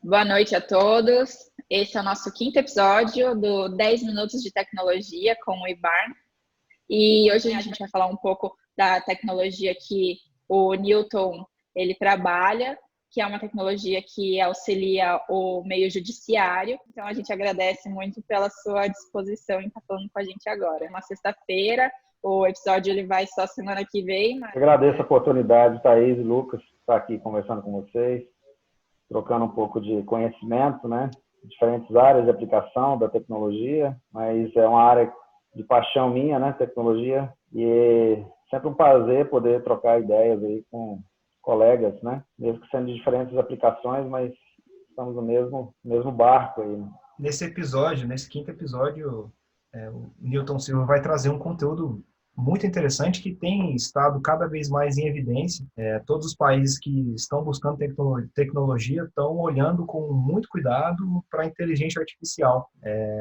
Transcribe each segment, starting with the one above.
Boa noite a todos. Esse é o nosso quinto episódio do 10 Minutos de Tecnologia com o Ibarn. E hoje a gente vai falar um pouco da tecnologia que o Newton ele trabalha, que é uma tecnologia que auxilia o meio judiciário. Então a gente agradece muito pela sua disposição em estar falando com a gente agora. É uma sexta-feira, o episódio ele vai só semana que vem. Mas... Agradeço a oportunidade, Thaís e Lucas, de estar aqui conversando com vocês, trocando um pouco de conhecimento, né? Diferentes áreas de aplicação da tecnologia, mas é uma área de paixão minha, né? Tecnologia, e é sempre um prazer poder trocar ideias aí com colegas, né? Mesmo que sendo de diferentes aplicações, mas estamos no mesmo barco aí. Nesse episódio, nesse quinto episódio, o Newton Silva vai trazer um conteúdo muito interessante que tem estado cada vez mais em evidência. Todos os países que estão buscando tecnologia estão olhando com muito cuidado para a inteligência artificial.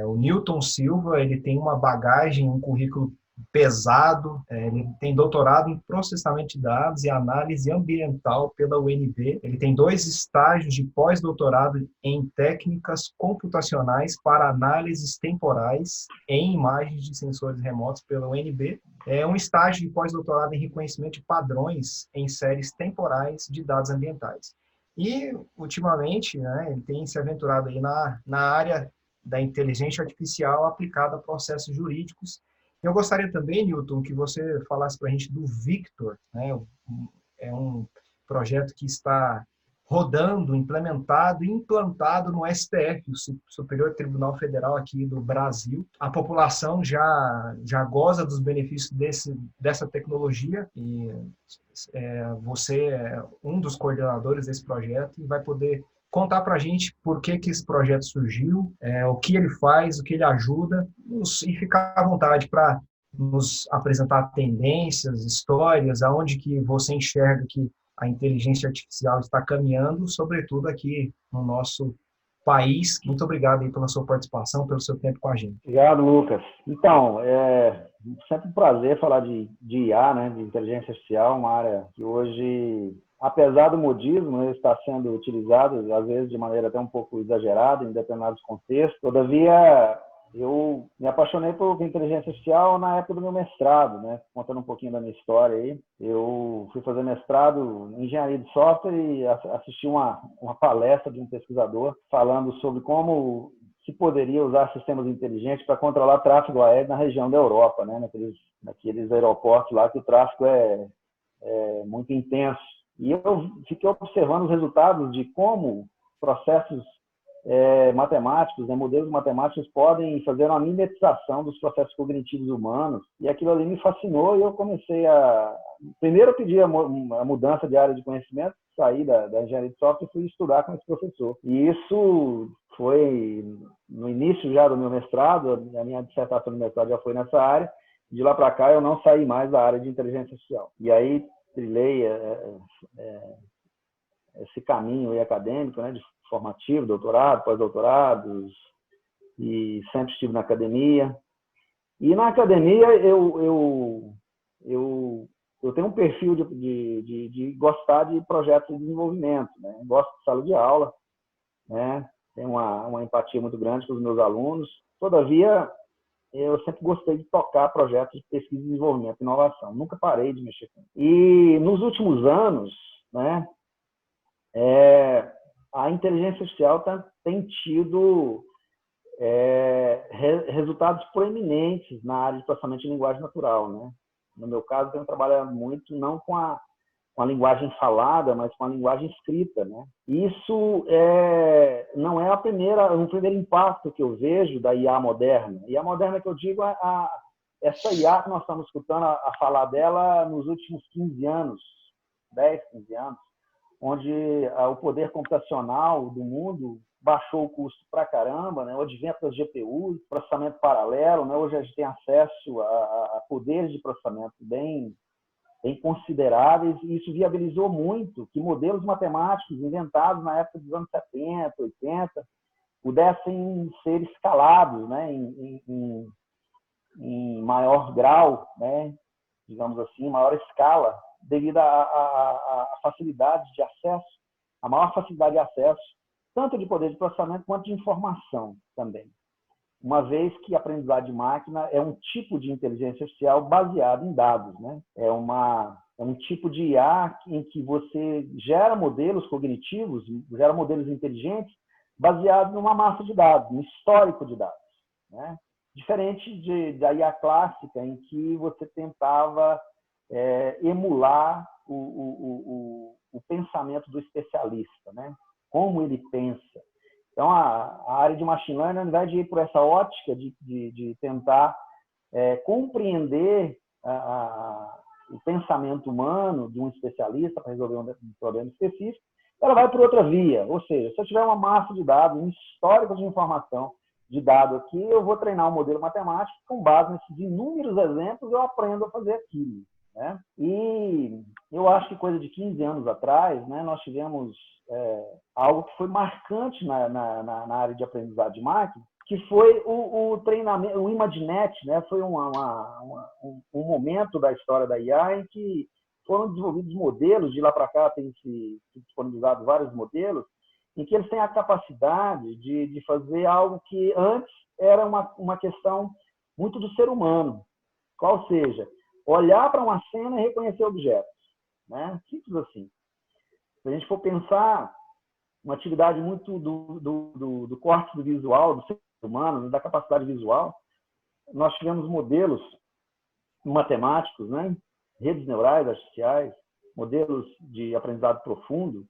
O Newton Silva ele tem uma bagagem, um currículo pesado, ele tem doutorado em processamento de dados e análise ambiental pela UNB, ele tem 2 estágios de pós-doutorado em técnicas computacionais para análises temporais em imagens de sensores remotos pela UNB, um estágio de pós-doutorado em reconhecimento de padrões em séries temporais de dados ambientais. E, ultimamente, né, ele tem se aventurado aí na área da inteligência artificial aplicada a processos jurídicos. Eu gostaria também, Newton, que você falasse para a gente do Victor, né? É um projeto que está rodando, implementado e implantado no STF, o Superior Tribunal Federal aqui do Brasil. A população já goza dos benefícios dessa tecnologia e você é um dos coordenadores desse projeto e vai poder contar para a gente por que esse projeto surgiu, o que ele faz, o que ele ajuda, e ficar à vontade para nos apresentar tendências, histórias, aonde que você enxerga que a inteligência artificial está caminhando, sobretudo aqui no nosso país. Muito obrigado aí pela sua participação, pelo seu tempo com a gente. Obrigado, Lucas. Então, é sempre um prazer falar de IA, né, de inteligência artificial, uma área que hoje, apesar do modismo, ele está sendo utilizado, às vezes, de maneira até um pouco exagerada em determinados contextos. Todavia, eu me apaixonei por inteligência artificial na época do meu mestrado, né? Contando um pouquinho da minha história aí. Eu fui fazer mestrado em engenharia de software e assisti uma palestra de um pesquisador falando sobre como se poderia usar sistemas inteligentes para controlar tráfego aéreo na região da Europa, né? Naqueles aeroportos lá que o tráfego é muito intenso. E eu fiquei observando os resultados de como processos matemáticos, né, modelos matemáticos podem fazer uma mimetização dos processos cognitivos humanos, e aquilo ali me fascinou e eu comecei primeiro eu pedi a mudança de área de conhecimento, saí da engenharia de software e fui estudar com esse professor. E isso foi no início já do meu mestrado, a minha dissertação do mestrado já foi nessa área, de lá para cá eu não saí mais da área de inteligência artificial. E aí trilhei esse caminho aí acadêmico, né, de formativo, doutorado, pós-doutorados, e sempre estive na academia. E na academia eu tenho um perfil de gostar de projetos de desenvolvimento, né? Gosto de sala de aula, né? Tenho uma empatia muito grande com os meus alunos. Todavia, eu sempre gostei de tocar projetos de pesquisa e desenvolvimento e inovação. Nunca parei de mexer com isso. E nos últimos anos, né, a inteligência artificial tem tido resultados proeminentes na área de processamento de linguagem natural, né? No meu caso, eu tenho trabalhado muito não com a linguagem falada, mas com a linguagem escrita, né? Isso não é o primeiro impacto que eu vejo da IA moderna. IA moderna que eu digo essa IA que nós estamos escutando a falar dela nos últimos 15 anos, 10, 15 anos, onde o poder computacional do mundo baixou o custo para caramba, né? O advento das GPUs, processamento paralelo, né? Hoje a gente tem acesso a poderes de processamento bem consideráveis, e isso viabilizou muito que modelos matemáticos inventados na época dos anos 70, 80, pudessem ser escalados, né? em maior grau, né? Digamos assim, maior escala, devido à facilidade de acesso, a maior facilidade de acesso, tanto de poder de processamento quanto de informação também. Uma vez que a aprendizagem de máquina é um tipo de inteligência artificial baseado em dados, né? É um tipo de IA em que você gera modelos cognitivos, gera modelos inteligentes baseados numa massa de dados, no histórico de dados, né? Diferente da IA clássica, em que você tentava emular o pensamento do especialista, né? Como ele pensa. Então, a área de machine learning, ao invés de ir por essa ótica de tentar compreender o pensamento humano de um especialista para resolver um problema específico, ela vai por outra via. Ou seja, se eu tiver uma massa de dados, um histórico de informação de dado aqui, eu vou treinar um modelo matemático com base nesses inúmeros exemplos, eu aprendo a fazer aquilo, né? E eu acho que coisa de 15 anos atrás, né, nós tivemos algo que foi marcante na área de aprendizagem de máquina, que foi o treinamento, o ImageNet, né? Foi um momento da história da IA em que foram desenvolvidos modelos, de lá para cá tem se disponibilizado vários modelos, em que eles têm a capacidade de fazer algo que antes era uma questão muito do ser humano. Qual seja, olhar para uma cena e reconhecer objetos, né? Simples assim. Se a gente for pensar uma atividade muito do corte do visual, do ser humano, da capacidade visual, nós tivemos modelos matemáticos, né? Redes neurais artificiais, modelos de aprendizado profundo,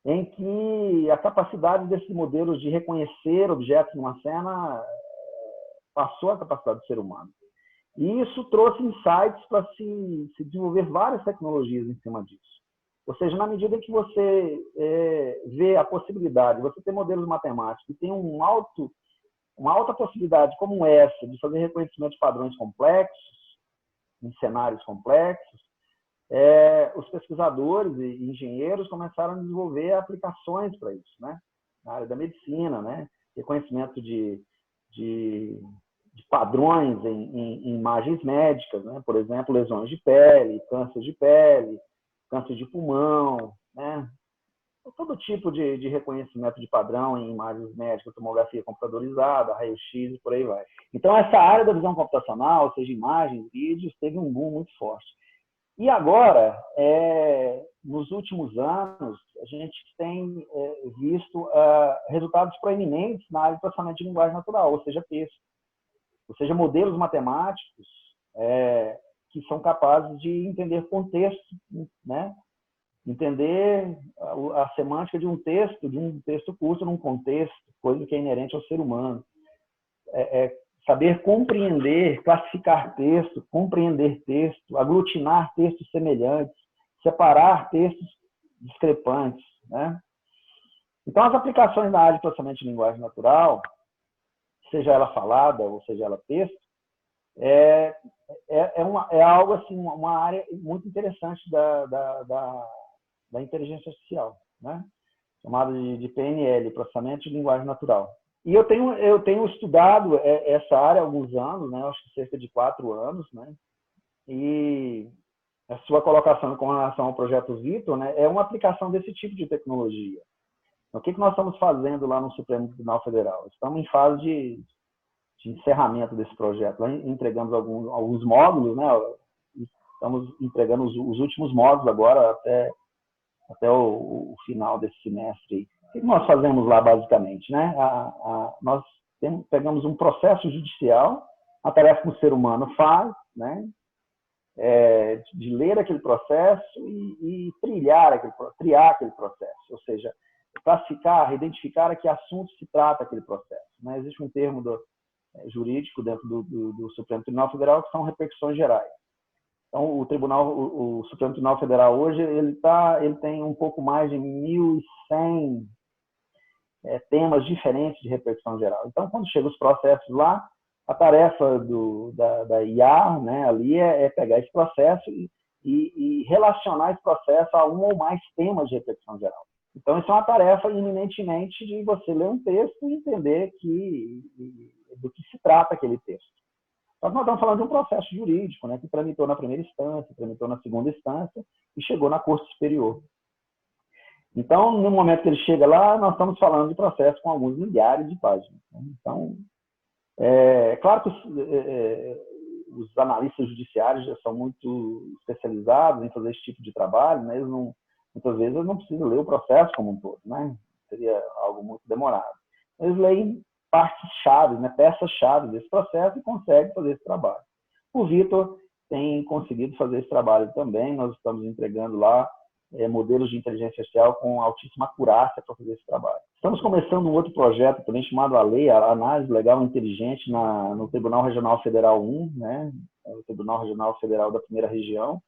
em que a capacidade desses modelos de reconhecer objetos numa cena passou a capacidade do ser humano. E isso trouxe insights para se desenvolver várias tecnologias em cima disso. Ou seja, na medida em que você vê a possibilidade, você ter modelos matemáticos que têm uma alta possibilidade como essa de fazer reconhecimento de padrões complexos, em cenários complexos, os pesquisadores e engenheiros começaram a desenvolver aplicações para isso, né? Na área da medicina, né? Reconhecimento de padrões em imagens médicas, né? Por exemplo, lesões de pele, câncer de pulmão, né? Todo tipo de reconhecimento de padrão em imagens médicas, tomografia computadorizada, raio-x e por aí vai. Então, essa área da visão computacional, ou seja, imagens, vídeos, teve um boom muito forte. E agora, nos últimos anos, a gente tem visto resultados proeminentes na área de processamento de linguagem natural, ou seja, texto. Ou seja, modelos matemáticos que são capazes de entender contexto, né? Entender a semântica de um texto curto num contexto, coisa que é inerente ao ser humano. Saber compreender, classificar texto, compreender texto, aglutinar textos semelhantes, separar textos discrepantes, né? Então, as aplicações na área de processamento de linguagem natural, seja ela falada ou seja ela texto, é algo assim, uma área muito interessante da inteligência artificial, né? Chamada de PNL, processamento de linguagem natural. E eu tenho estudado essa área há alguns anos, né? Acho que cerca de 4 anos, né? E a sua colocação com relação ao projeto Vitor, né, é uma aplicação desse tipo de tecnologia. Então, o que nós estamos fazendo lá no Supremo Tribunal Federal? Estamos em fase de encerramento desse projeto. Lá entregamos alguns módulos, né? Estamos entregando os últimos módulos agora até o final desse semestre. O que nós fazemos lá, basicamente, né? Nós pegamos um processo judicial, a tarefa que o ser humano faz, né? De ler aquele processo e triar aquele processo, ou seja, classificar, identificar a que assunto se trata aquele processo, né? Existe um termo jurídico dentro do Supremo Tribunal Federal que são repercussões gerais. Então, o Supremo Tribunal Federal hoje ele tem um pouco mais de 1.100 temas diferentes de repercussão geral. Então, quando chegam os processos lá, a tarefa da IA, né, ali é pegar esse processo e relacionar esse processo a um ou mais temas de repercussão geral. Então, isso é uma tarefa eminentemente de você ler um texto e entender do que se trata aquele texto. Nós estamos falando de um processo jurídico, né, que tramitou na primeira instância, tramitou na segunda instância e chegou na Corte Superior. Então, no momento que ele chega lá, nós estamos falando de processo com alguns milhares de páginas. Então, é claro que os analistas judiciários já são muito especializados em fazer esse tipo de trabalho, né? Muitas vezes eles não precisam ler o processo como um todo, né? Seria algo muito demorado. Eles leem partes-chave, né? Peças-chave desse processo e conseguem fazer esse trabalho. O Vitor tem conseguido fazer esse trabalho também. Nós estamos entregando lá modelos de inteligência artificial com altíssima acurácia para fazer esse trabalho. Estamos começando um outro projeto também chamado a Lei, a Análise Legal Inteligente no Tribunal Regional Federal 1, né? O Tribunal Regional Federal da Primeira Região,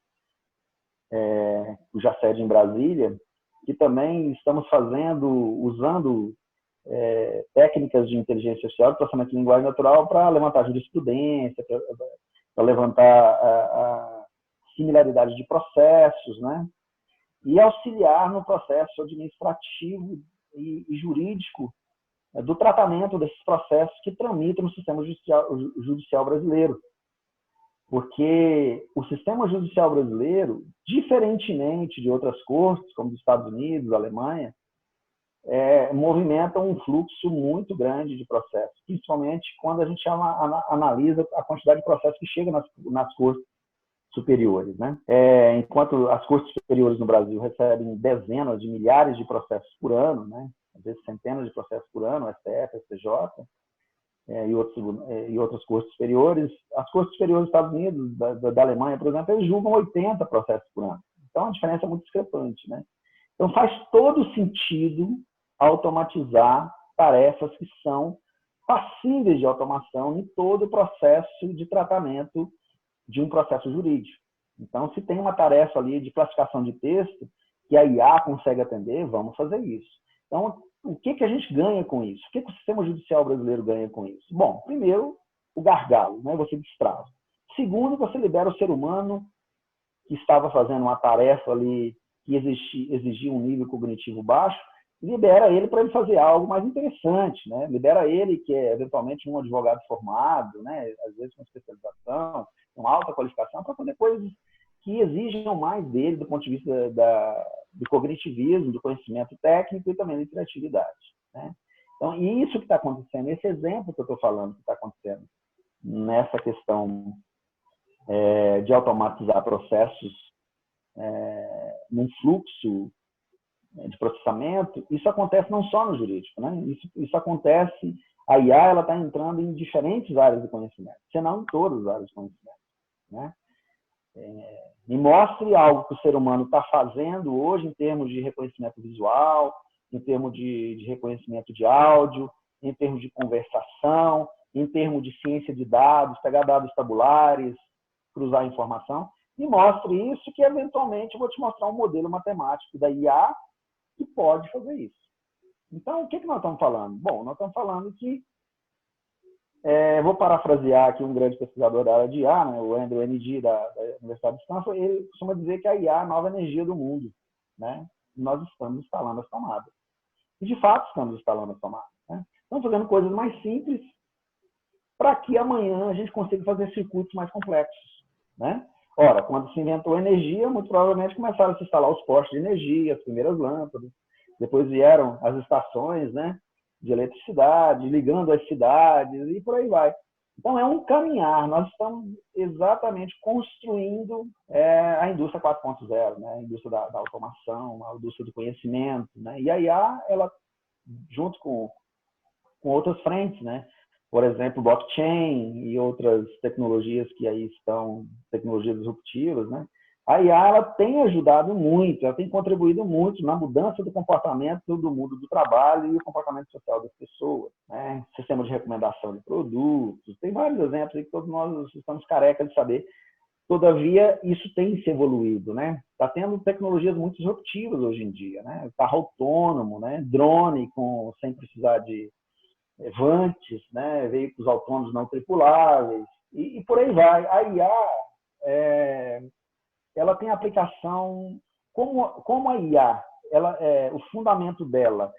cuja sede em Brasília, que também estamos usando técnicas de inteligência artificial, de processamento de linguagem natural, para levantar jurisprudência, para levantar a similaridade de processos, né? E auxiliar no processo administrativo e jurídico do tratamento desses processos que tramitam no sistema judicial brasileiro. Porque o sistema judicial brasileiro, diferentemente de outras cortes, como dos Estados Unidos, Alemanha, movimenta um fluxo muito grande de processos, principalmente quando a gente analisa a quantidade de processos que chega nas cortes superiores, né? Enquanto as cortes superiores no Brasil recebem dezenas de milhares de processos por ano, né? Às vezes centenas de processos por ano, STF, STJ e outras cortes superiores. As cortes superiores dos Estados Unidos, da Alemanha, por exemplo, eles julgam 80 processos por ano. Então, a diferença é muito discrepante, né? Então, faz todo sentido automatizar tarefas que são passíveis de automação em todo o processo de tratamento de um processo jurídico. Então, se tem uma tarefa ali de classificação de texto que a IA consegue atender, vamos fazer isso. Então, o que a gente ganha com isso? O que o sistema judicial brasileiro ganha com isso? Bom, primeiro, o gargalo, né? Você destrava. Segundo, você libera o ser humano que estava fazendo uma tarefa ali que exigia um nível cognitivo baixo, libera ele para ele fazer algo mais interessante, né? Libera ele, que é eventualmente um advogado formado, né? Às vezes com especialização, com alta qualificação, para fazer coisas que exijam mais dele do ponto de vista do cognitivismo, do conhecimento técnico e também da criatividade, né? Então, e isso que está acontecendo, esse exemplo que eu estou falando que está acontecendo nessa questão de automatizar processos num fluxo de processamento, isso acontece não só no jurídico, né? Isso acontece, a IA ela está entrando em diferentes áreas de conhecimento, senão em todas as áreas de conhecimento, né? Me mostre algo que o ser humano está fazendo hoje em termos de reconhecimento visual, em termos de reconhecimento de áudio, em termos de conversação, em termos de ciência de dados, pegar dados tabulares, cruzar informação. Me mostre isso que, eventualmente, eu vou te mostrar um modelo matemático da IA que pode fazer isso. Então, o que nós estamos falando? Bom, nós estamos falando que, vou parafrasear aqui um grande pesquisador da área de IA, né, o Andrew Ng, da Universidade de Stanford, ele costuma dizer que a IA é a nova energia do mundo, né? Nós estamos instalando as tomadas. E, de fato, estamos instalando as tomadas, né? Estamos fazendo coisas mais simples para que amanhã a gente consiga fazer circuitos mais complexos, né? Ora, quando se inventou a energia, muito provavelmente começaram a se instalar os postos de energia, as primeiras lâmpadas, depois vieram as estações, né, de eletricidade, ligando as cidades e por aí vai. Então, é um caminhar. Nós estamos exatamente construindo a indústria 4.0, né, a indústria da automação, a indústria do conhecimento, né? E a IA, ela, junto com outras frentes, né? Por exemplo, blockchain e outras tecnologias que aí estão, tecnologias disruptivas, né? A IA ela tem ajudado muito, ela tem contribuído muito na mudança do comportamento do mundo do trabalho e o comportamento social das pessoas, né? Sistema de recomendação de produtos, tem vários exemplos aí que todos nós estamos carecas de saber. Todavia, isso tem se evoluído, né? Está tendo tecnologias muito disruptivas hoje em dia, né? Carro autônomo, né? Drone sem precisar de vantes, né? Veículos autônomos não tripuláveis e por aí vai. A IA ela tem aplicação como a IA, o fundamento dela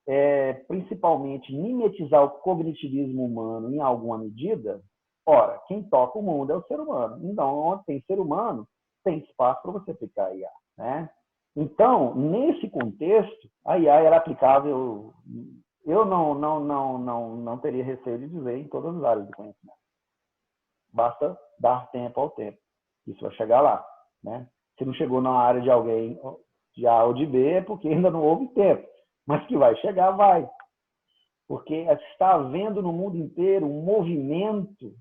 é principalmente mimetizar o cognitivismo humano em alguma medida. Ora, quem toca o mundo é o ser humano. Então, onde tem ser humano, tem espaço para você aplicar a IA, né? Então, nesse contexto, a IA era aplicável. Eu não teria receio de dizer em todas as áreas do conhecimento. Basta dar tempo ao tempo. Isso vai chegar lá, né? Se não chegou na área de alguém de A ou de B, é porque ainda não houve tempo. Mas que vai chegar, vai. Porque está havendo no mundo inteiro um movimento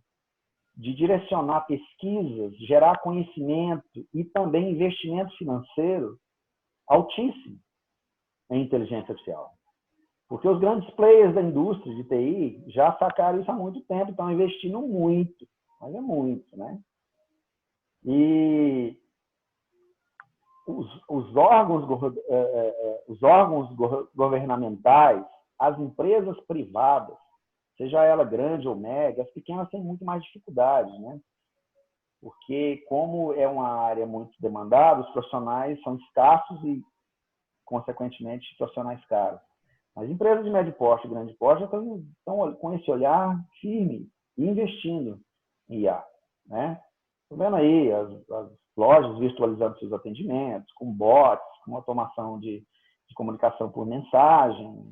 de direcionar pesquisas, gerar conhecimento e também investimento financeiro altíssimo em inteligência artificial. Porque os grandes players da indústria de TI já sacaram isso há muito tempo, estão investindo muito, mas é muito, né? E os órgãos governamentais, as empresas privadas, seja ela grande ou média, as pequenas têm muito mais dificuldades, né? Porque, como é uma área muito demandada, os profissionais são escassos e, consequentemente, profissionais caros. As empresas de médio porte e grande porte já estão com esse olhar firme e investindo em IA, né? Estou vendo aí as lojas virtualizando seus atendimentos, com bots, com automação de comunicação por mensagem,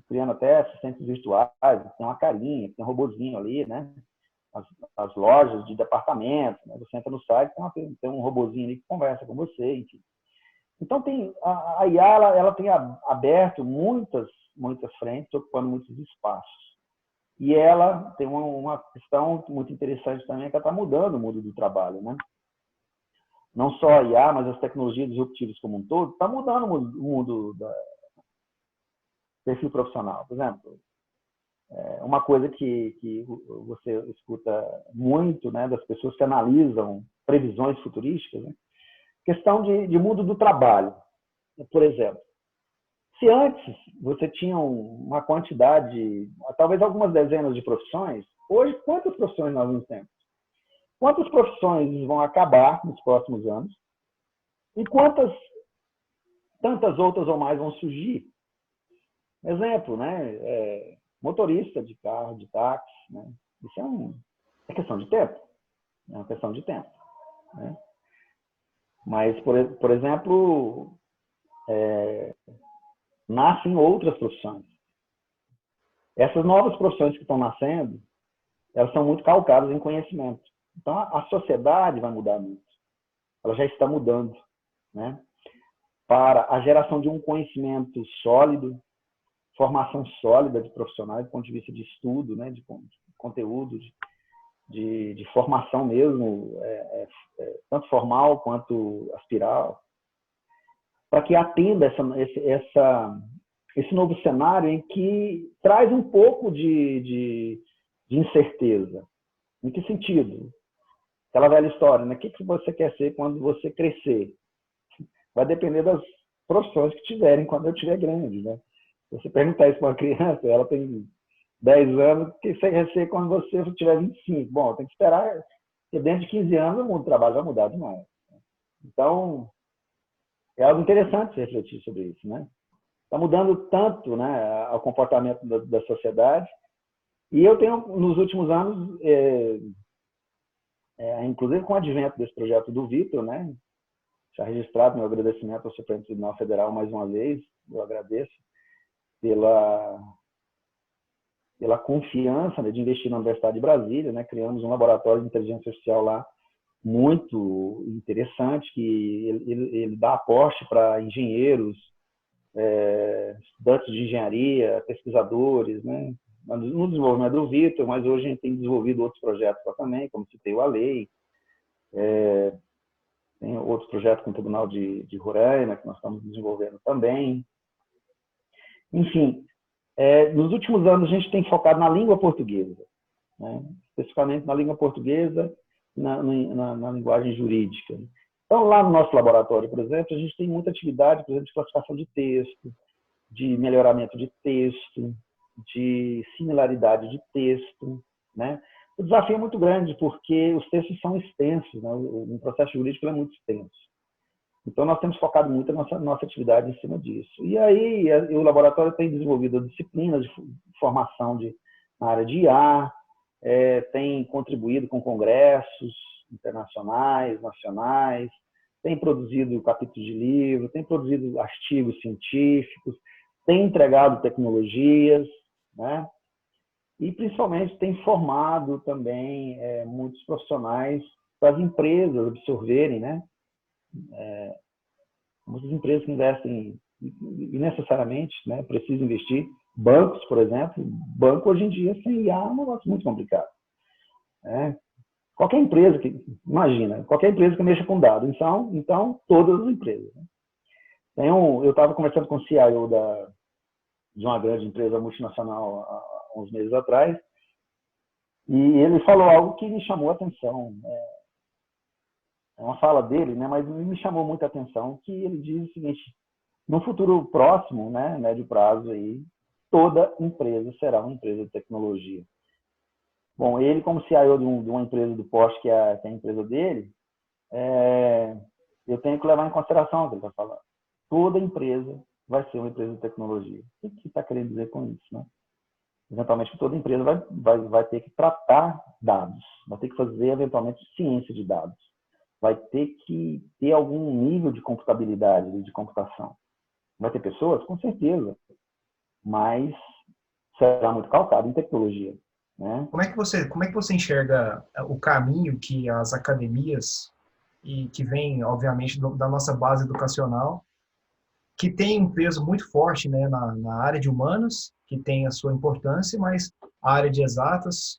criando até assistentes virtuais, tem uma carinha, tem um robozinho ali, né? As lojas de departamentos, né? Você entra no site, tem um robozinho ali que conversa com você, enfim. Então, a IA ela tem aberto muitas frentes, ocupando muitos espaços. E ela tem uma questão muito interessante também, que ela está mudando o mundo do trabalho, né? Não só a IA, mas as tecnologias disruptivas como um todo, está mudando o mundo do perfil profissional. Por exemplo, uma coisa que você escuta muito, né, das pessoas que analisam previsões futurísticas, né? Questão de mundo do trabalho. Por exemplo, se antes você tinha uma quantidade, talvez algumas dezenas de profissões, hoje quantas profissões nós não temos? Quantas profissões vão acabar nos próximos anos? E tantas outras ou mais vão surgir? Exemplo, né? Motorista de carro, de táxi, né? Isso é questão de tempo. É uma questão de tempo, né? Mas, por exemplo, nascem outras profissões. Essas novas profissões que estão nascendo, elas são muito calcadas em conhecimento. Então, a sociedade vai mudar muito. Ela já está mudando, né? Para a geração de um conhecimento sólido, formação sólida de profissionais, do ponto de vista de estudo, né? De conteúdo, de formação mesmo, tanto formal quanto aspiral, para que atenda esse novo cenário em que traz um pouco de incerteza. Em que sentido? Aquela velha história, né? O que você quer ser quando você crescer? Vai depender das profissões que tiverem quando eu estiver grande, né? Se você perguntar isso para uma criança, ela tem 10 anos, o que você quer ser quando você tiver 25? Bom, tem que esperar, porque dentro de 15 anos o mundo do trabalho vai mudar demais. Então, é algo interessante se refletir sobre isso, né? Está mudando tanto, né, o comportamento da sociedade. E eu tenho, nos últimos anos, inclusive com o advento desse projeto do Vitor, né, já registrado meu agradecimento ao Supremo Tribunal Federal mais uma vez, eu agradeço pela confiança, né, de investir na Universidade de Brasília, né, criamos um laboratório de inteligência artificial lá muito interessante, que ele dá aporte para engenheiros, estudantes de engenharia, pesquisadores, né, no desenvolvimento do Vitor, mas hoje a gente tem desenvolvido outros projetos lá também, como citei o ALEI, tem outros projetos com o Tribunal de Roraima, que nós estamos desenvolvendo também. Enfim, nos últimos anos a gente tem focado na língua portuguesa, né? Especificamente na língua portuguesa e na linguagem jurídica. Então, lá no nosso laboratório, por exemplo, a gente tem muita atividade, por exemplo, de classificação de texto, de melhoramento de texto, de similaridade de texto, né? O desafio é muito grande, porque os textos são extensos, né? O processo jurídico é muito extenso. Então, nós temos focado muito a nossa atividade em cima disso. E aí, o laboratório tem desenvolvido disciplinas de formação na área de IA, tem contribuído com congressos internacionais, nacionais, tem produzido capítulos de livro, tem produzido artigos científicos, tem entregado tecnologias, né? E principalmente tem formado também muitos profissionais para as empresas absorverem, né? Muitas empresas que investem e necessariamente, né, precisam investir. Bancos, por exemplo, banco hoje em dia sem IA é um negócio muito complicado, né? Qualquer empresa imagina, qualquer empresa que mexa com dados, então todas as empresas, né? Eu estava conversando com o CIO de uma grande empresa multinacional há uns meses atrás, e ele falou algo que me chamou a atenção. É uma fala dele, né, mas me chamou muita atenção, que ele diz o seguinte: no futuro próximo, né, médio prazo, aí, toda empresa será uma empresa de tecnologia. Bom, ele, como CIO de uma empresa do Porsche, que é a empresa dele, eu tenho que levar em consideração o que ele está falando. Toda empresa vai ser uma empresa de tecnologia. O que está querendo dizer com isso, né? Eventualmente, toda empresa vai ter que tratar dados, vai ter que fazer, eventualmente, ciência de dados, vai ter que ter algum nível de computabilidade, de computação. Vai ter pessoas? Com certeza, mas será muito calcado em tecnologia, né? Como é que você enxerga o caminho que as academias, e que vem, obviamente, da nossa base educacional, que tem um peso muito forte, né, na área de humanas, que tem a sua importância, mas a área de exatas,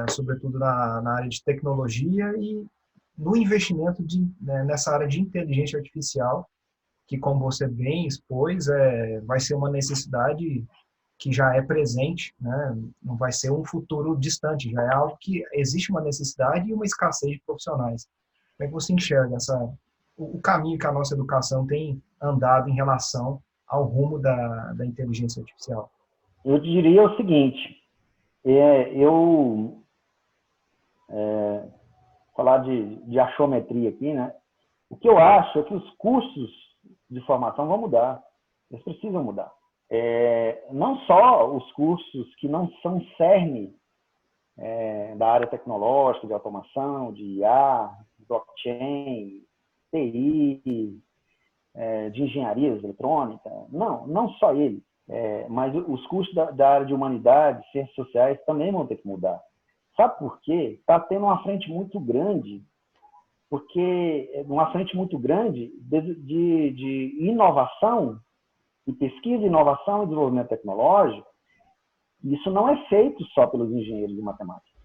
sobretudo na área de tecnologia e no investimento nessa área de inteligência artificial, que, como você bem expôs, vai ser uma necessidade que já é presente, né? Não vai ser um futuro distante, já é algo que existe uma necessidade e uma escassez de profissionais. Como é que você enxerga o caminho que a nossa educação tem andado em relação ao rumo da inteligência artificial? Eu diria o seguinte, falar de achiometria aqui, né? O que eu acho é que os cursos de formação vão mudar, eles precisam mudar. Não só os cursos que não são cerne da área tecnológica, de automação, de IA, blockchain, TI, de engenharia eletrônica, não só ele, mas os cursos da área de humanidades, ciências sociais também vão ter que mudar. Sabe por quê? Está tendo uma frente muito grande, de inovação, e pesquisa, inovação e desenvolvimento tecnológico. Isso não é feito só pelos engenheiros de matemática.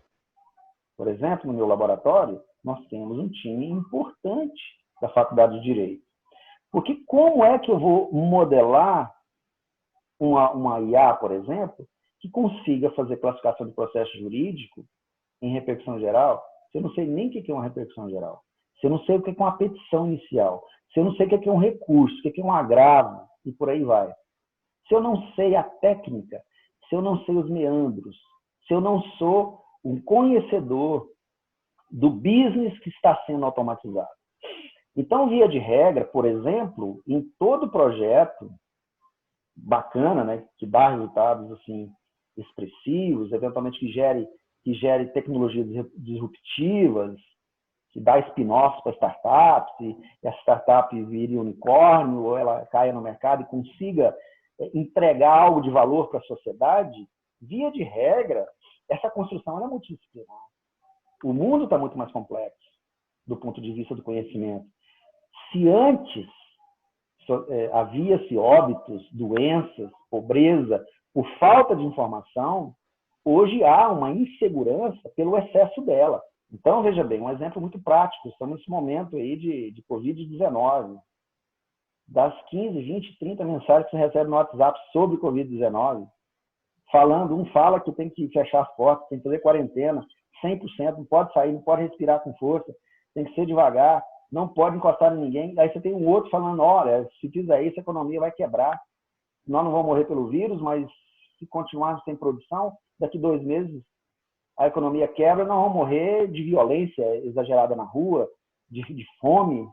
Por exemplo, no meu laboratório, nós temos um time importante da Faculdade de Direito. Porque como é que eu vou modelar uma IA, por exemplo, que consiga fazer classificação de processo jurídico em repercussão geral, se eu não sei nem o que é uma repercussão geral, se eu não sei o que é uma petição inicial, se eu não sei o que é um recurso, o que é um agravo, e por aí vai. Se eu não sei a técnica, se eu não sei os meandros, se eu não sou um conhecedor do business que está sendo automatizado. Então, via de regra, por exemplo, em todo projeto bacana, né, que dá resultados assim expressivos, eventualmente que gere tecnologias disruptivas, que dá spin-offs para startups, e a startup vire unicórnio, ou ela caia no mercado e consiga entregar algo de valor para a sociedade, via de regra, essa construção é multidisciplinar. O mundo está muito mais complexo do ponto de vista do conhecimento. Se antes havia-se óbitos, doenças, pobreza, por falta de informação, hoje há uma insegurança pelo excesso dela. Então, veja bem, um exemplo muito prático. Estamos nesse momento aí de Covid-19. Das 15, 20, 30 mensagens que você recebe no WhatsApp sobre Covid-19, um fala que tem que fechar as portas, tem que fazer quarentena, 100%, não pode sair, não pode respirar com força, tem que ser devagar, não pode encostar em ninguém. Aí você tem um outro falando, olha, se fizer isso, a economia vai quebrar. Nós não vamos morrer pelo vírus, mas se continuarmos sem produção, daqui 2 meses a economia quebra, nós vamos morrer de violência exagerada na rua, de fome.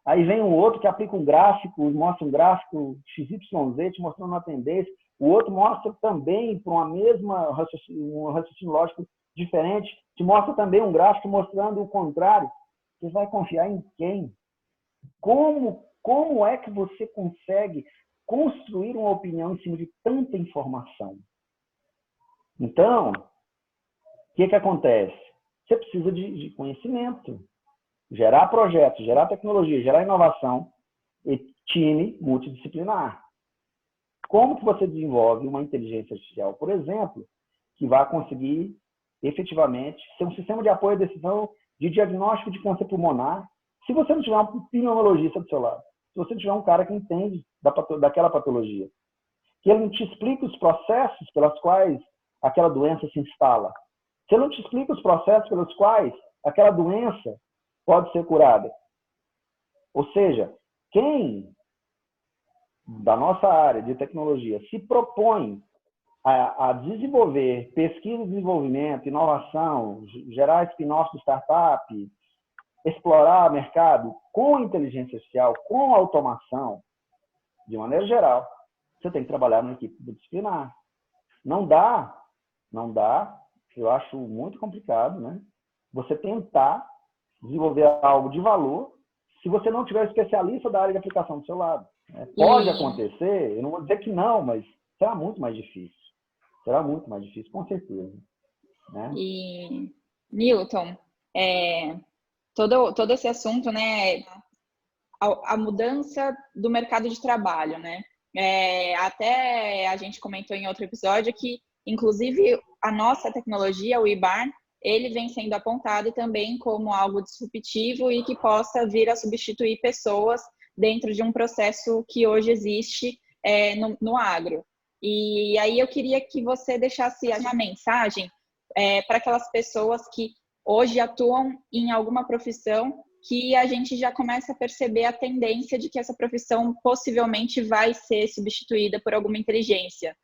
Aí vem um outro que aplica um gráfico, mostra um gráfico XYZ, te mostrando uma tendência. O outro mostra também, para um raciocínio lógico diferente, te mostra também um gráfico mostrando o contrário. Você vai confiar em quem? Como é que você consegue construir uma opinião em cima de tanta informação? Então, o que acontece? Você precisa de conhecimento, gerar projetos, gerar tecnologia, gerar inovação e time multidisciplinar. Como que você desenvolve uma inteligência artificial, por exemplo, que vai conseguir efetivamente ser um sistema de apoio à decisão de diagnóstico de câncer pulmonar, se você não tiver um pneumologista do seu lado, se você tiver um cara que entende daquela patologia, que ele não te explica os processos pelos quais aquela doença se instala, se ele não te explica os processos pelos quais aquela doença pode ser curada. Ou seja, quem da nossa área de tecnologia se propõe a desenvolver pesquisa e desenvolvimento, inovação, gerar spin-off de startup, explorar mercado com inteligência artificial, com automação, de maneira geral, você tem que trabalhar numa equipe disciplinar. Não dá, eu acho muito complicado, né? Você tentar desenvolver algo de valor se você não tiver especialista da área de aplicação do seu lado. Pode acontecer, eu não vou dizer que não, mas será muito mais difícil. Será muito mais difícil, com certeza. Né? E, Newton, todo esse assunto, né, a mudança do mercado de trabalho, né? Até a gente comentou em outro episódio que, inclusive, a nossa tecnologia, o IBARN, ele vem sendo apontado também como algo disruptivo e que possa vir a substituir pessoas dentro de um processo que hoje existe no agro. E aí eu queria que você deixasse uma mensagem para aquelas pessoas que hoje atuam em alguma profissão que a gente já começa a perceber a tendência de que essa profissão possivelmente vai ser substituída por alguma inteligência.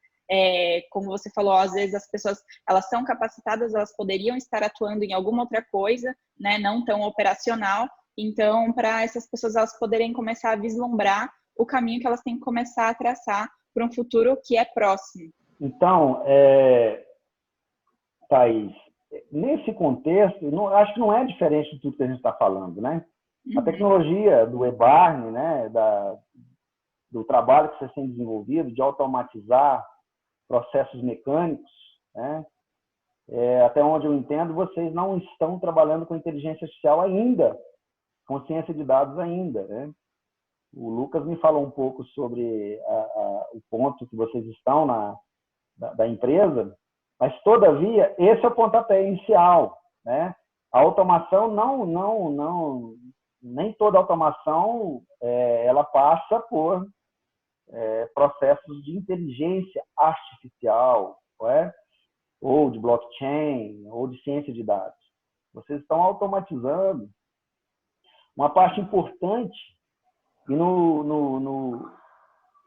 Como você falou, às vezes as pessoas elas são capacitadas, elas poderiam estar atuando em alguma outra coisa, né, não tão operacional. Então, para essas pessoas elas poderem começar a vislumbrar o caminho que elas têm que começar a traçar para um futuro que é próximo. Então, Thaís, nesse contexto, acho que não é diferente de tudo que a gente está falando, né? A tecnologia do eBarn, né, do trabalho que você tem desenvolvido, de automatizar processos mecânicos, né? Até onde eu entendo, vocês não estão trabalhando com inteligência artificial ainda, com ciência de dados ainda, né? O Lucas me falou um pouco sobre o ponto que vocês estão da empresa, mas, todavia, esse é o pontapé inicial, né? A automação nem toda automação ela passa por processos de inteligência artificial, não é? Ou de blockchain, ou de ciência de dados. Vocês estão automatizando uma parte importante e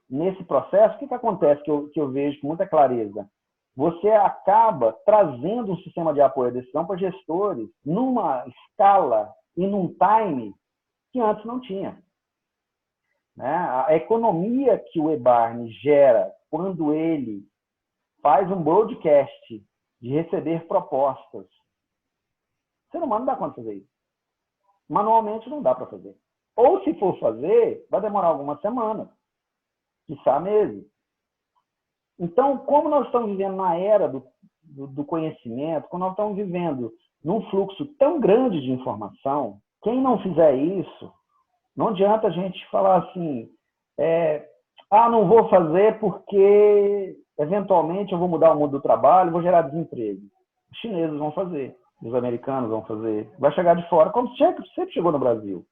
nesse processo, o que acontece que eu vejo com muita clareza? Você acaba trazendo um sistema de apoio à decisão para gestores numa escala e num time que antes não tinha. Né? A economia que o eBarn gera quando ele faz um broadcast de receber propostas, o ser humano não dá conta de fazer isso. Manualmente não dá para fazer. Ou se for fazer, vai demorar algumas semanas, quiçá meses. Então, como nós estamos vivendo na era do conhecimento, como nós estamos vivendo num fluxo tão grande de informação, quem não fizer isso, não adianta a gente falar assim, não vou fazer porque, eventualmente, eu vou mudar o mundo do trabalho, vou gerar desemprego. Os chineses vão fazer, os americanos vão fazer, vai chegar de fora, como sempre chegou no Brasil.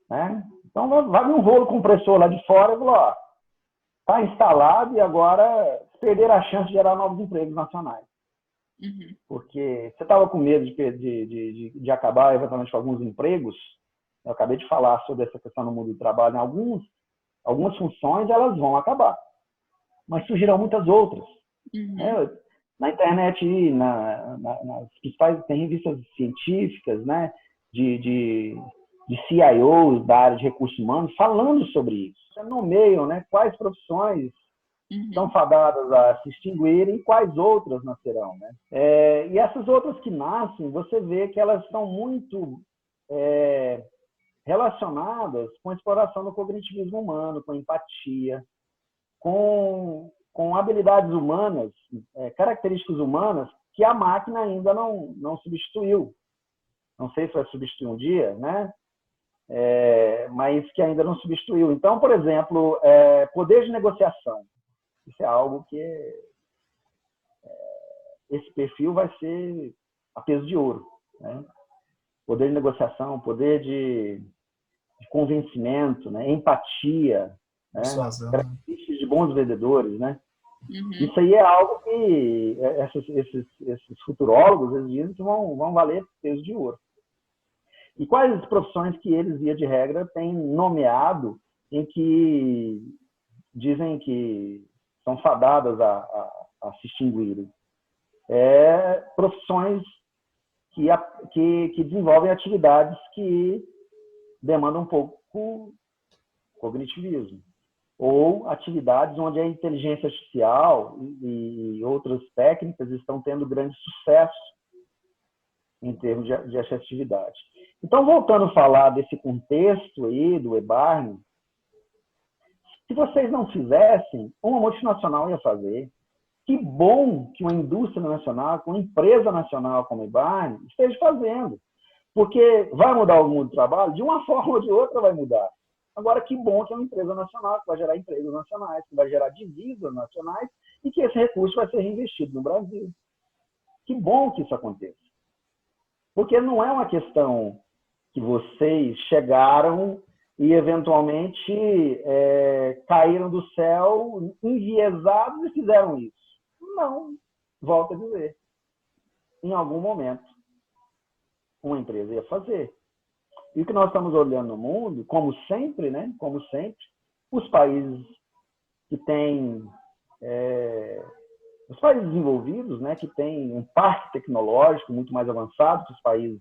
Né? Então, vai vir um rolo compressor lá de fora e falar, está instalado e agora perder a chance de gerar novos empregos nacionais. Uhum. Porque você estava com medo de acabar eventualmente com alguns empregos. Eu acabei de falar sobre essa questão no mundo do trabalho. Algumas funções elas vão acabar, mas surgirão muitas outras. Uhum. Na internet, nas principais, tem revistas científicas, né, de CIOs da área de recursos humanos falando sobre isso. Você nomeiam, né, quais profissões são fadadas a se extinguirem e quais outras nascerão. Né? E essas outras que nascem, você vê que elas são muito relacionadas com a exploração do cognitivismo humano, com empatia, com habilidades humanas, características humanas que a máquina ainda não substituiu. Não sei se vai substituir um dia, né? Mas que ainda não substituiu. Então, por exemplo, poder de negociação. Isso é algo que esse perfil vai ser a peso de ouro, né? Poder de negociação, poder de convencimento, né? Empatia, né? Características de bons vendedores, né? Uhum. Isso aí é algo que esses futurólogos eles dizem que vão valer peso de ouro. E quais as profissões que eles, via de regra, têm nomeado em que dizem que são fadadas a se extinguirem? Profissões que desenvolvem atividades que demandam um pouco cognitivismo, ou atividades onde a inteligência artificial e outras técnicas estão tendo grande sucesso em termos de assertividade. Então, voltando a falar desse contexto aí do eBarn, se vocês não fizessem, uma multinacional ia fazer. Que bom que uma indústria nacional, que uma empresa nacional como a eBarn esteja fazendo. Porque vai mudar o mundo do trabalho? De uma forma ou de outra vai mudar. Agora, que bom que é uma empresa nacional, que vai gerar empregos nacionais, que vai gerar divisas nacionais e que esse recurso vai ser reinvestido no Brasil. Que bom que isso aconteça. Porque não é uma questão que vocês chegaram e, eventualmente, caíram do céu enviesados e fizeram isso. Não. Volto a dizer. Em algum momento, uma empresa ia fazer. E o que nós estamos olhando no mundo, como sempre, né? Como sempre, os países que têm... os países desenvolvidos, né, que têm um parque tecnológico muito mais avançado que os países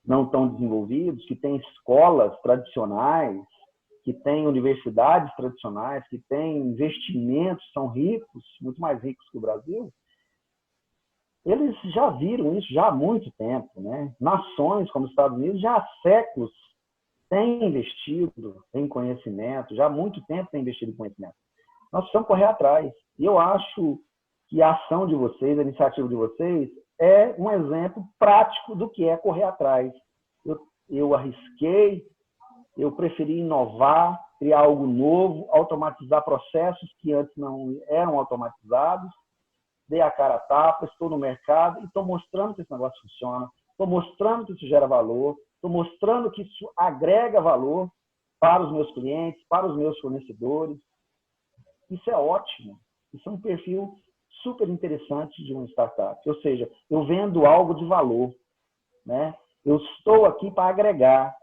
não tão desenvolvidos, que têm escolas tradicionais, que têm universidades tradicionais, que têm investimentos, são ricos, muito mais ricos que o Brasil, eles já viram isso já há muito tempo, né? Nações como os Estados Unidos já há séculos têm investido em conhecimento, já há muito tempo têm investido em conhecimento. Nós precisamos correr atrás. E eu acho que a ação de vocês, a iniciativa de vocês, é um exemplo prático do que é correr atrás. Eu arrisquei, eu preferi inovar, criar algo novo, automatizar processos que antes não eram automatizados, dei a cara a tapa, estou no mercado e estou mostrando que esse negócio funciona, estou mostrando que isso gera valor, estou mostrando que isso agrega valor para os meus clientes, para os meus fornecedores. Isso é ótimo. Isso é um perfil super interessante de uma startup. Ou seja, eu vendo algo de valor, né? Eu estou aqui para agregar.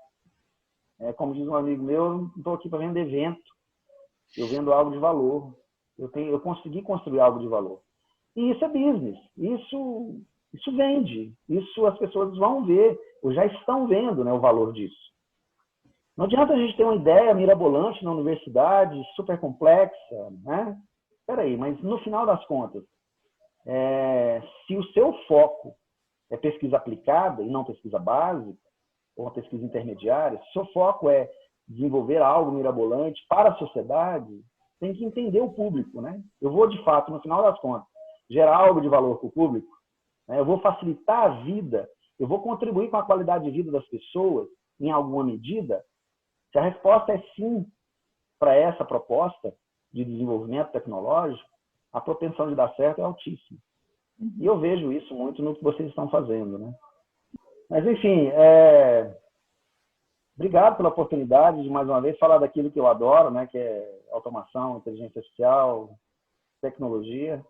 Como diz um amigo meu, eu não estou aqui para vender evento. Eu vendo algo de valor. Eu consegui construir algo de valor. E isso é business. Isso vende. Isso as pessoas vão ver, ou já estão vendo, né, o valor disso. Não adianta a gente ter uma ideia mirabolante na universidade, super complexa, né? Peraí, mas no final das contas, se o seu foco é pesquisa aplicada e não pesquisa básica, ou uma pesquisa intermediária, se o seu foco é desenvolver algo mirabolante para a sociedade, tem que entender o público, né? Eu vou, de fato, no final das contas, gerar algo de valor para o público, né? Eu vou facilitar a vida, eu vou contribuir com a qualidade de vida das pessoas em alguma medida. Se a resposta é sim para essa proposta de desenvolvimento tecnológico, a propensão de dar certo é altíssima. E eu vejo isso muito no que vocês estão fazendo, né? Mas, enfim, obrigado pela oportunidade de, mais uma vez, falar daquilo que eu adoro, né? Que é automação, inteligência artificial, tecnologia.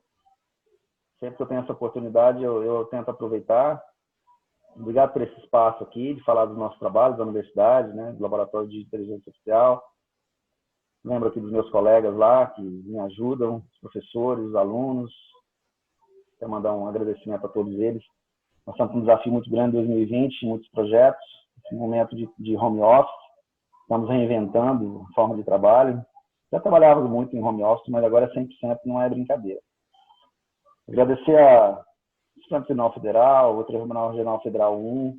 Sempre que eu tenho essa oportunidade, eu tento aproveitar. Obrigado por esse espaço aqui, de falar dos nossos trabalhos, da universidade, né? Do Laboratório de Inteligência Artificial. Lembro aqui dos meus colegas lá, que me ajudam, os professores, os alunos. Quero mandar um agradecimento a todos eles. Nós estamos com um desafio muito grande em 2020, muitos projetos, esse momento de home office. Estamos reinventando a forma de trabalho. Já trabalhávamos muito em home office, mas agora 100% não é brincadeira. Agradecer a Supremo Tribunal Federal, o Tribunal Regional Federal 1,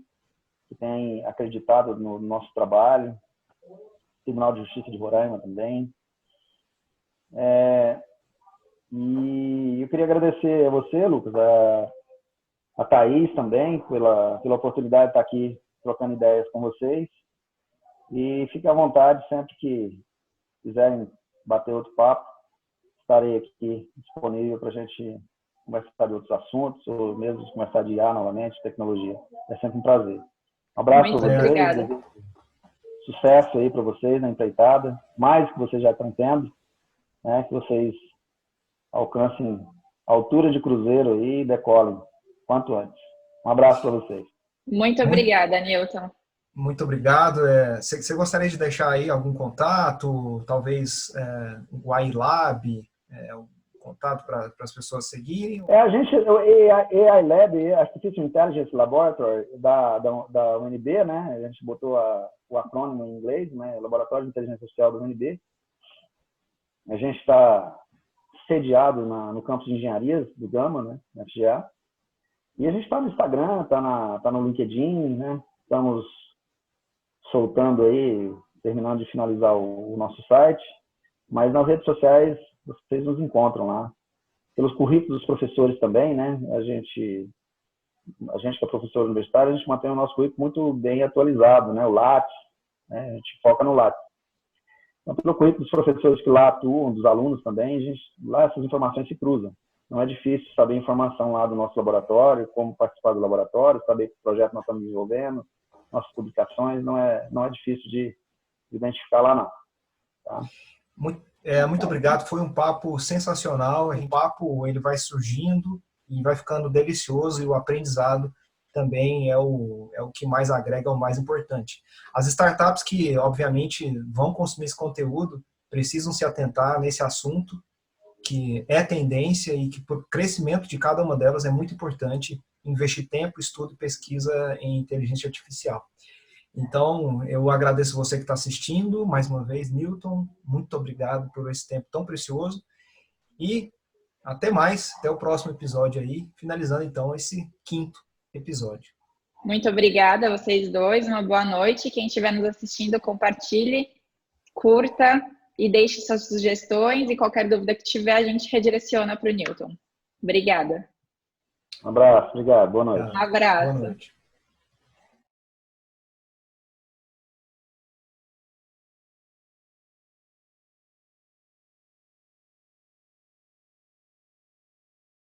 que tem acreditado no nosso trabalho, Tribunal de Justiça de Roraima também. E eu queria agradecer a você, Lucas, a Thaís também, pela oportunidade de estar aqui trocando ideias com vocês. E fique à vontade, sempre que quiserem bater outro papo, estarei aqui disponível para a gente conversar de outros assuntos, ou mesmo começar de IA novamente, tecnologia. É sempre um prazer. Um abraço Muito para vocês. obrigada. Sucesso aí para vocês na empreitada, mais que vocês já estão tendo, né? Que vocês alcancem a altura de cruzeiro aí e decolem quanto antes. Um abraço para vocês. Muito obrigada, Newton. Muito obrigado. Você gostaria de deixar aí algum contato, talvez o iLab, o contato para as pessoas seguirem? A gente, o AI Lab, Artificial Intelligence Laboratory da UNB, né? A gente botou o acrônimo em inglês, né? Laboratório de Inteligência Artificial da UNB. A gente está sediado no campus de engenharias do Gama, né? Na FGA. E a gente está no Instagram, está no LinkedIn, né? Estamos soltando aí, terminando de finalizar o nosso site, mas nas redes sociais vocês nos encontram lá. Pelos currículos dos professores também, né? A gente que é professor universitário, a gente mantém o nosso currículo muito bem atualizado, né? O Lattes, né? A gente foca no Lattes. Então, pelo currículo dos professores que lá atuam, dos alunos também, lá essas informações se cruzam. Não é difícil saber informação lá do nosso laboratório, como participar do laboratório, saber que projeto nós estamos desenvolvendo, nossas publicações, não é difícil de identificar lá, não. Tá? Muito obrigado, foi um papo sensacional. O papo ele vai surgindo e vai ficando delicioso, e o aprendizado também é o que mais agrega, é o mais importante. As startups que, obviamente, vão consumir esse conteúdo precisam se atentar nesse assunto, que é tendência e que, para o crescimento de cada uma delas, é muito importante investir tempo, estudo e pesquisa em inteligência artificial. Então, eu agradeço você que está assistindo, mais uma vez, Newton, muito obrigado por esse tempo tão precioso, e até mais, até o próximo episódio aí, finalizando então esse 5º episódio. Muito obrigada a vocês dois, uma boa noite. Quem estiver nos assistindo, compartilhe, curta e deixe suas sugestões, e qualquer dúvida que tiver, a gente redireciona para o Newton. Obrigada. Um abraço, obrigado, boa noite. Um abraço. Boa noite.